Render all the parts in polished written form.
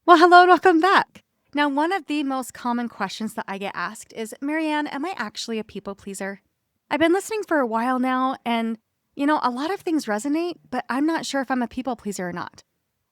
Well, hello and welcome back. Now, one of the most common questions that I get asked is, MaryAnn, am I actually a people pleaser? I've been listening for a while now, and a lot of things resonate, but I'm not sure if I'm a people pleaser or not.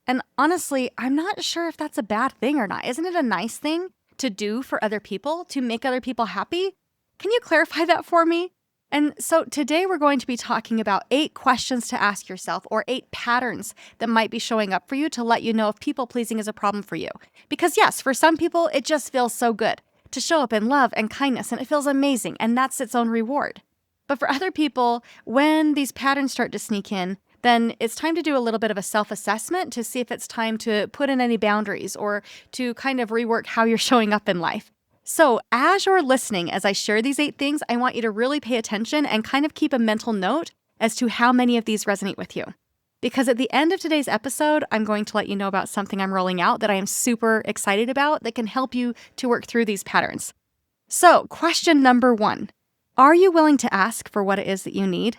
And honestly, I'm not sure if that's a bad thing or not. Isn't it a nice thing to do for other people, to make other people happy? Can you clarify that for me? And so today we're going to be talking about 8 questions to ask yourself, or 8 patterns that might be showing up for you to let you know if people pleasing is a problem for you. Because yes, for some people, it just feels so good to show up in love and kindness, and it feels amazing, and that's its own reward. But for other people, when these patterns start to sneak in, then it's time to do a little bit of a self-assessment to see if it's time to put in any boundaries or to kind of rework how you're showing up in life. So as you're listening, as I share these 8 things, I want you to really pay attention and kind of keep a mental note as to how many of these resonate with you. Because at the end of today's episode, I'm going to let you know about something I'm rolling out that I am super excited about that can help you to work through these patterns. So question number 1, are you willing to ask for what it is that you need?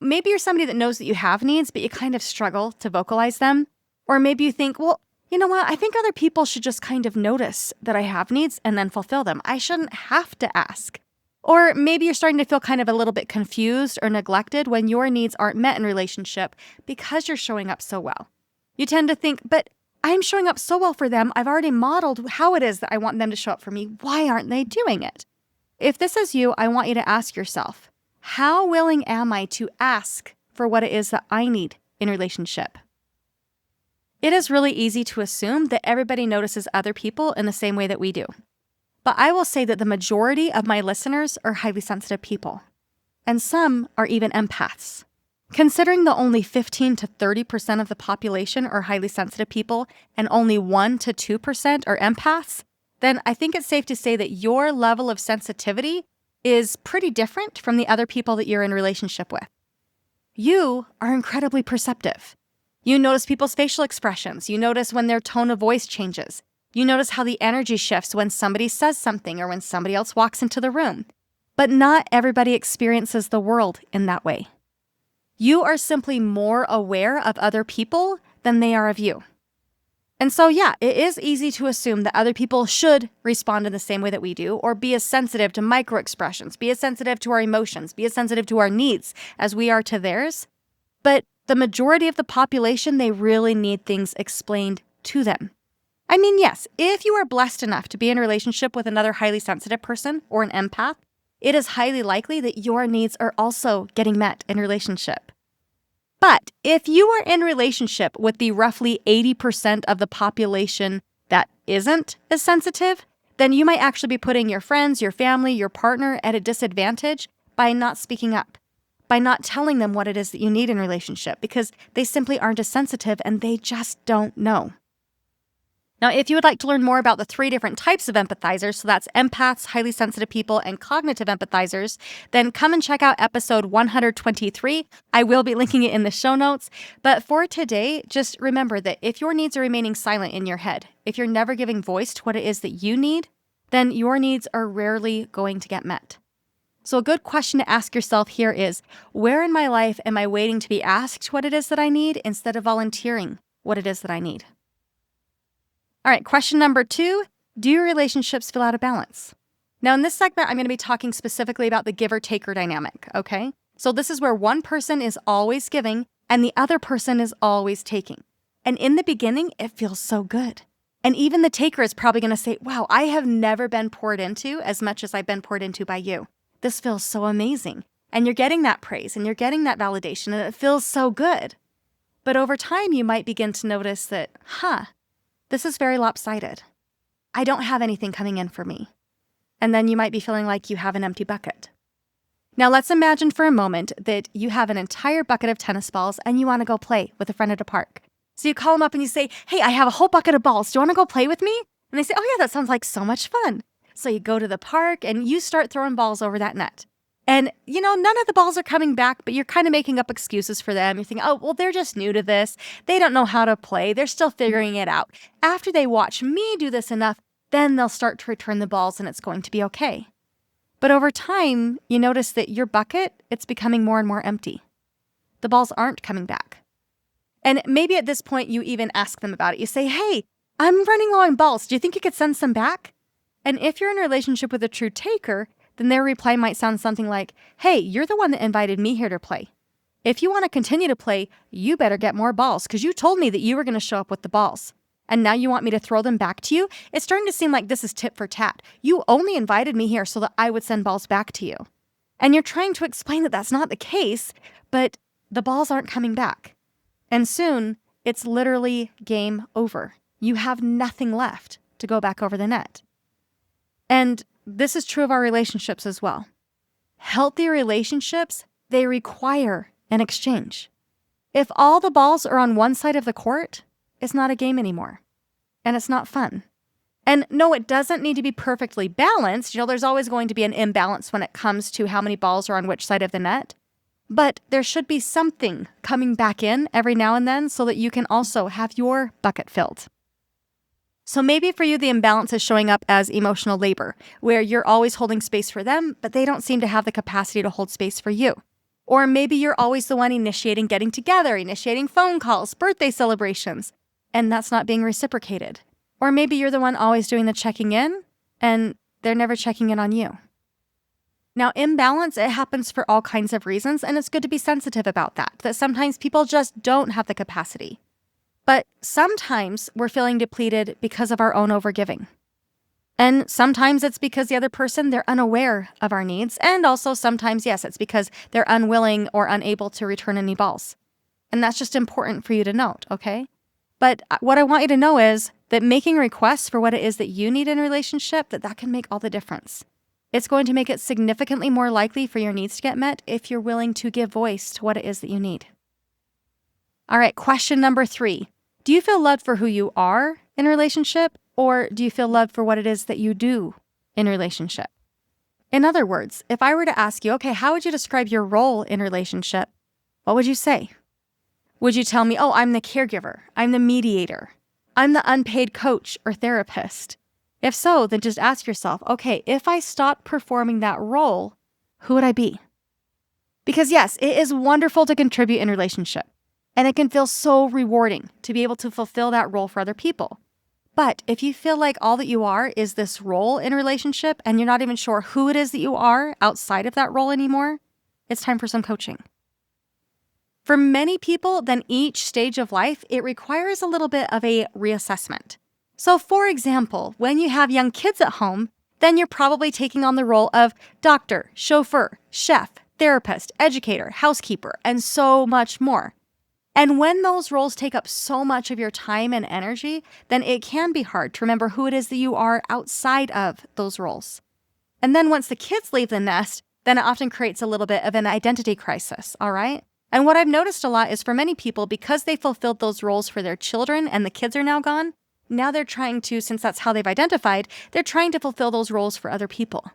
Maybe you're somebody that knows that you have needs, but you kind of struggle to vocalize them. Or maybe you think, well, you know what? I think other people should just kind of notice that I have needs and then fulfill them. I shouldn't have to ask. Or maybe you're starting to feel kind of a little bit confused or neglected when your needs aren't met in relationship because you're showing up so well. You tend to think, but I'm showing up so well for them. I've already modeled how it is that I want them to show up for me. Why aren't they doing it? If this is you, I want you to ask yourself, how willing am I to ask for what it is that I need in relationship? It is really easy to assume that everybody notices other people in the same way that we do. But I will say that the majority of my listeners are highly sensitive people, and some are even empaths. Considering that only 15 to 30% of the population are highly sensitive people and only 1 to 2% are empaths, then I think it's safe to say that your level of sensitivity is pretty different from the other people that you're in relationship with. You are incredibly perceptive. You notice people's facial expressions. You notice when their tone of voice changes. You notice how the energy shifts when somebody says something or when somebody else walks into the room. But not everybody experiences the world in that way. You are simply more aware of other people than they are of you. And so, yeah, it is easy to assume that other people should respond in the same way that we do, or be as sensitive to microexpressions, be as sensitive to our emotions, be as sensitive to our needs as we are to theirs. But the majority of the population, they really need things explained to them. I mean, yes, if you are blessed enough to be in a relationship with another highly sensitive person or an empath, it is highly likely that your needs are also getting met in relationship. But if you are in relationship with the roughly 80% of the population that isn't as sensitive, then you might actually be putting your friends, your family, your partner at a disadvantage by not speaking up, by not telling them what it is that you need in a relationship, because they simply aren't as sensitive and they just don't know. Now, if you would like to learn more about the 3 different types of empathizers, so that's empaths, highly sensitive people, and cognitive empathizers, then come and check out episode 123. I will be linking it in the show notes. But for today, just remember that if your needs are remaining silent in your head, if you're never giving voice to what it is that you need, then your needs are rarely going to get met. So a good question to ask yourself here is, where in my life am I waiting to be asked what it is that I need instead of volunteering what it is that I need? All right, question number 2, do your relationships feel out of balance? Now in this segment, I'm going to be talking specifically about the giver-taker dynamic, okay? So this is where one person is always giving and the other person is always taking. And in the beginning, it feels so good. And even the taker is probably going to say, wow, I have never been poured into as much as I've been poured into by you. This feels so amazing. And you're getting that praise and you're getting that validation and it feels so good. But over time, you might begin to notice that, this is very lopsided. I don't have anything coming in for me. And then you might be feeling like you have an empty bucket. Now let's imagine for a moment that you have an entire bucket of tennis balls and you want to go play with a friend at a park. So you call them up and you say, hey, I have a whole bucket of balls. Do you want to go play with me? And they say, oh yeah, that sounds like so much fun. So you go to the park and you start throwing balls over that net. And, none of the balls are coming back, but you're kind of making up excuses for them. You're thinking, oh, well, they're just new to this. They don't know how to play. They're still figuring it out. After they watch me do this enough, then they'll start to return the balls and it's going to be okay. But over time, you notice that your bucket, it's becoming more and more empty. The balls aren't coming back. And maybe at this point, you even ask them about it. You say, hey, I'm running low on balls. Do you think you could send some back? And if you're in a relationship with a true taker, then their reply might sound something like, hey, you're the one that invited me here to play. If you want to continue to play, you better get more balls because you told me that you were going to show up with the balls. And now you want me to throw them back to you? It's starting to seem like this is tit for tat. You only invited me here so that I would send balls back to you. And you're trying to explain that that's not the case, but the balls aren't coming back. And soon, it's literally game over. You have nothing left to go back over the net. And this is true of our relationships as well. Healthy relationships, they require an exchange. If all the balls are on one side of the court, it's not a game anymore. And it's not fun. And no, it doesn't need to be perfectly balanced. There's always going to be an imbalance when it comes to how many balls are on which side of the net. But there should be something coming back in every now and then so that you can also have your bucket filled. So maybe for you, the imbalance is showing up as emotional labor, where you're always holding space for them, but they don't seem to have the capacity to hold space for you. Or maybe you're always the one initiating getting together, initiating phone calls, birthday celebrations, and that's not being reciprocated. Or maybe you're the one always doing the checking in, and they're never checking in on you. Now, imbalance, it happens for all kinds of reasons, and it's good to be sensitive about that sometimes people just don't have the capacity. But sometimes we're feeling depleted because of our own overgiving. And sometimes it's because the other person, they're unaware of our needs. And also sometimes, yes, it's because they're unwilling or unable to return any balls. And that's just important for you to note, okay? But what I want you to know is that making requests for what it is that you need in a relationship, that can make all the difference. It's going to make it significantly more likely for your needs to get met if you're willing to give voice to what it is that you need. All right, question number 3. Do you feel loved for who you are in a relationship, or do you feel loved for what it is that you do in a relationship? In other words, if I were to ask you, okay, how would you describe your role in a relationship? What would you say? Would you tell me, oh, I'm the caregiver, I'm the mediator, I'm the unpaid coach or therapist? If so, then just ask yourself, okay, if I stopped performing that role, who would I be? Because yes, it is wonderful to contribute in a relationship, and it can feel so rewarding to be able to fulfill that role for other people. But if you feel like all that you are is this role in a relationship and you're not even sure who it is that you are outside of that role anymore, it's time for some coaching. For many people, then each stage of life, it requires a little bit of a reassessment. So for example, when you have young kids at home, then you're probably taking on the role of doctor, chauffeur, chef, therapist, educator, housekeeper, and so much more. And when those roles take up so much of your time and energy, then it can be hard to remember who it is that you are outside of those roles. And then once the kids leave the nest, then it often creates a little bit of an identity crisis, all right? And what I've noticed a lot is for many people, because they fulfilled those roles for their children and the kids are now gone, now they're trying to, since that's how they've identified, they're trying to fulfill those roles for other people.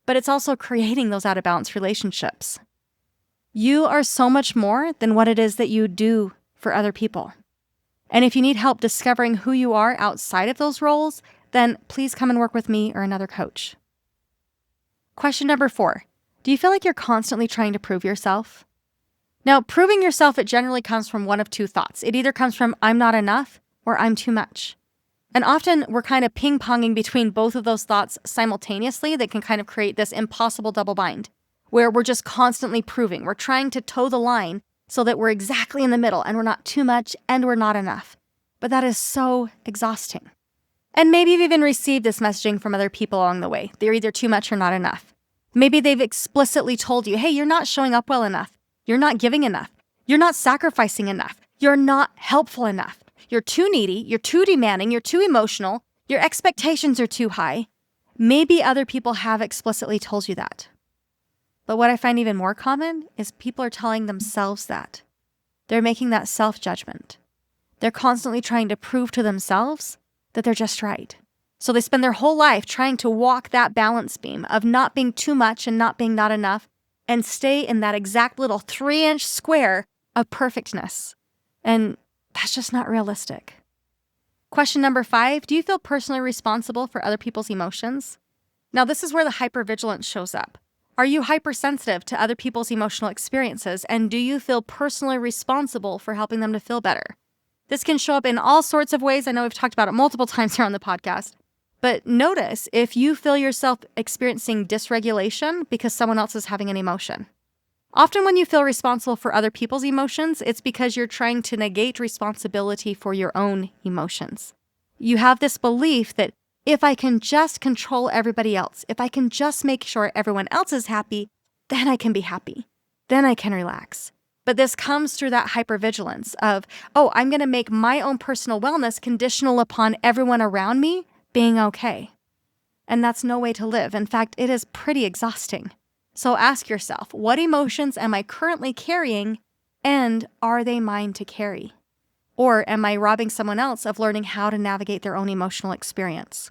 But it's also creating those out of balance relationships. You are so much more than what it is that you do for other people. And if you need help discovering who you are outside of those roles, then please come and work with me or another coach. Question number 4. Do you feel like you're constantly trying to prove yourself? Now, proving yourself, it generally comes from one of two thoughts. It either comes from I'm not enough or I'm too much. And often we're kind of ping-ponging between both of those thoughts simultaneously that can kind of create this impossible double bind, where we're just constantly proving. We're trying to toe the line so that we're exactly in the middle and we're not too much and we're not enough. But that is so exhausting. And maybe you've even received this messaging from other people along the way. They're either too much or not enough. Maybe they've explicitly told you, hey, you're not showing up well enough. You're not giving enough. You're not sacrificing enough. You're not helpful enough. You're too needy. You're too demanding. You're too emotional. Your expectations are too high. Maybe other people have explicitly told you that. But what I find even more common is people are telling themselves that. They're making that self-judgment. They're constantly trying to prove to themselves that they're just right. So they spend their whole life trying to walk that balance beam of not being too much and not being not enough and stay in that exact little 3-inch square of perfectness. And that's just not realistic. Question number 5, do you feel personally responsible for other people's emotions? Now, this is where the hypervigilance shows up. Are you hypersensitive to other people's emotional experiences, and do you feel personally responsible for helping them to feel better? This can show up in all sorts of ways. I know we've talked about it multiple times here on the podcast. But notice if you feel yourself experiencing dysregulation because someone else is having an emotion. Often when you feel responsible for other people's emotions, it's because you're trying to negate responsibility for your own emotions. You have this belief that if I can just control everybody else, if I can just make sure everyone else is happy, then I can be happy. Then I can relax. But this comes through that hypervigilance of, I'm going to make my own personal wellness conditional upon everyone around me being okay. And that's no way to live. In fact, it is pretty exhausting. So ask yourself, what emotions am I currently carrying, and are they mine to carry? Or am I robbing someone else of learning how to navigate their own emotional experience?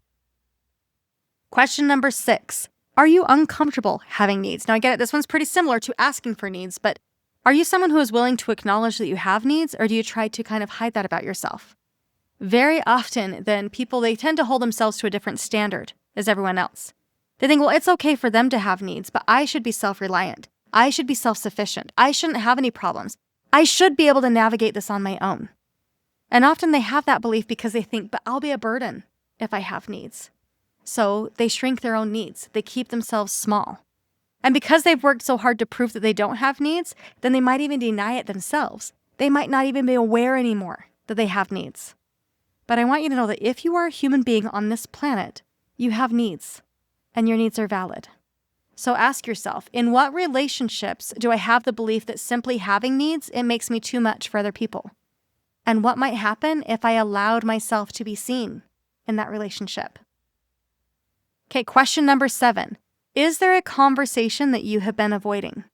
Question number 6. Are you uncomfortable having needs? Now, I get it. This one's pretty similar to asking for needs, but are you someone who is willing to acknowledge that you have needs, or do you try to kind of hide that about yourself? Very often, then, they tend to hold themselves to a different standard as everyone else. They think, well, it's okay for them to have needs, but I should be self-reliant. I should be self-sufficient. I shouldn't have any problems. I should be able to navigate this on my own. And often they have that belief because they think, but I'll be a burden if I have needs. So they shrink their own needs. They keep themselves small. And because they've worked so hard to prove that they don't have needs, then they might even deny it themselves. They might not even be aware anymore that they have needs. But I want you to know that if you are a human being on this planet, you have needs, and your needs are valid. So ask yourself, in what relationships do I have the belief that simply having needs, it makes me too much for other people? And what might happen if I allowed myself to be seen in that relationship? Okay, question number 7. Is there a conversation that you have been avoiding?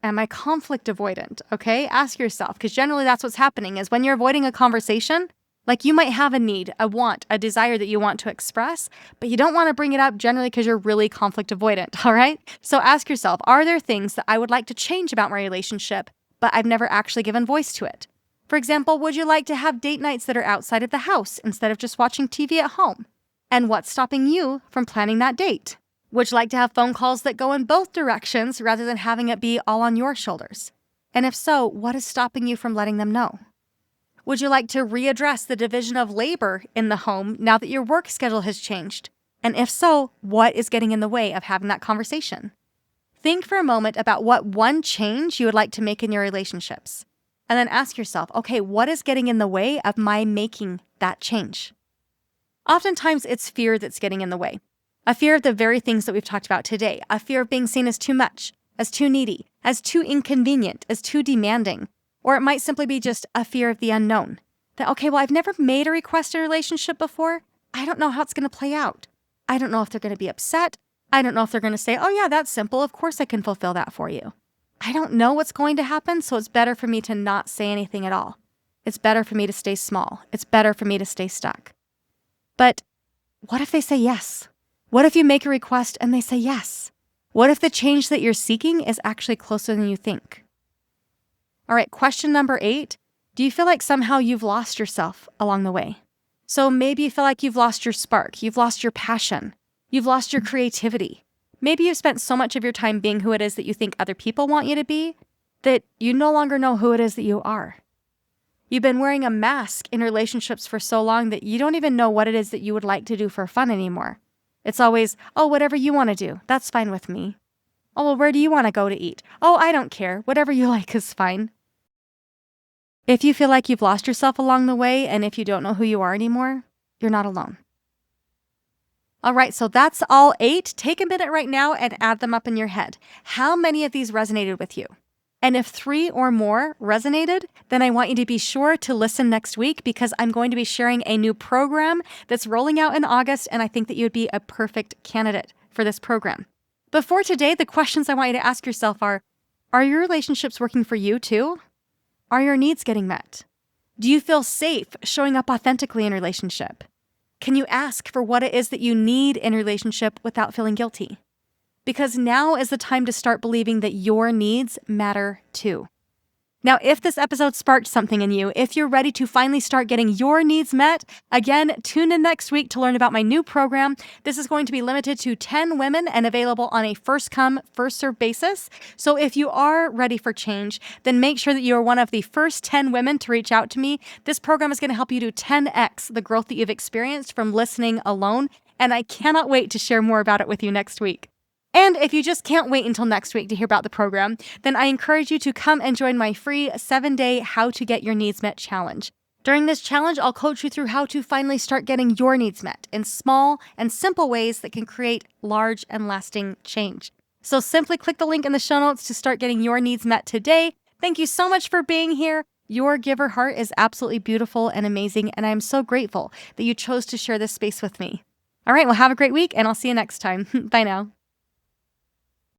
Am I conflict avoidant? Okay, ask yourself, because generally that's what's happening is when you're avoiding a conversation, like you might have a need, a want, a desire that you want to express, but you don't want to bring it up generally because you're really conflict avoidant, all right? So ask yourself, are there things that I would like to change about my relationship, but I've never actually given voice to it? For example, would you like to have date nights that are outside of the house instead of just watching TV at home? And what's stopping you from planning that date? Would you like to have phone calls that go in both directions rather than having it be all on your shoulders? And if so, what is stopping you from letting them know? Would you like to readdress the division of labor in the home now that your work schedule has changed? And if so, what is getting in the way of having that conversation? Think for a moment about what one change you would like to make in your relationships. And then ask yourself, okay, what is getting in the way of my making that change? Oftentimes, it's fear that's getting in the way. A fear of the very things that we've talked about today. A fear of being seen as too much, as too needy, as too inconvenient, as too demanding. Or it might simply be just a fear of the unknown. That, okay, well, I've never made a request in a relationship before. I don't know how it's going to play out. I don't know if they're going to be upset. I don't know if they're going to say, oh yeah, that's simple. Of course I can fulfill that for you. I don't know what's going to happen, so it's better for me to not say anything at all. It's better for me to stay small. It's better for me to stay stuck. But what if they say yes? What if you make a request and they say yes? What if the change that you're seeking is actually closer than you think? All right, question number 8. Do you feel like somehow you've lost yourself along the way? So maybe you feel like you've lost your spark, you've lost your passion, you've lost your creativity. Maybe you've spent so much of your time being who it is that you think other people want you to be that you no longer know who it is that you are. You've been wearing a mask in relationships for so long that you don't even know what it is that you would like to do for fun anymore. It's always, oh, whatever you want to do, that's fine with me. Oh, well, where do you want to go to eat? Oh, I don't care. Whatever you like is fine. If you feel like you've lost yourself along the way, and if you don't know who you are anymore, you're not alone. All right, so that's all 8. Take a minute right now and add them up in your head. How many of these resonated with you? And if 3 or more resonated, then I want you to be sure to listen next week because I'm going to be sharing a new program that's rolling out in August, and I think that you'd be a perfect candidate for this program. But for today, the questions I want you to ask yourself are your relationships working for you too? Are your needs getting met? Do you feel safe showing up authentically in a relationship? Can you ask for what it is that you need in a relationship without feeling guilty? Because now is the time to start believing that your needs matter too. Now, if this episode sparked something in you, if you're ready to finally start getting your needs met, again, tune in next week to learn about my new program. This is going to be limited to 10 women and available on a first come, first serve basis. So if you are ready for change, then make sure that you are one of the first 10 women to reach out to me. This program is going to help you do 10x the growth that you've experienced from listening alone. And I cannot wait to share more about it with you next week. And if you just can't wait until next week to hear about the program, then I encourage you to come and join my free 7-day How to Get Your Needs Met challenge. During this challenge, I'll coach you through how to finally start getting your needs met in small and simple ways that can create large and lasting change. So simply click the link in the show notes to start getting your needs met today. Thank you so much for being here. Your giver heart is absolutely beautiful and amazing, and I'm so grateful that you chose to share this space with me. All right, well, have a great week, and I'll see you next time. Bye now.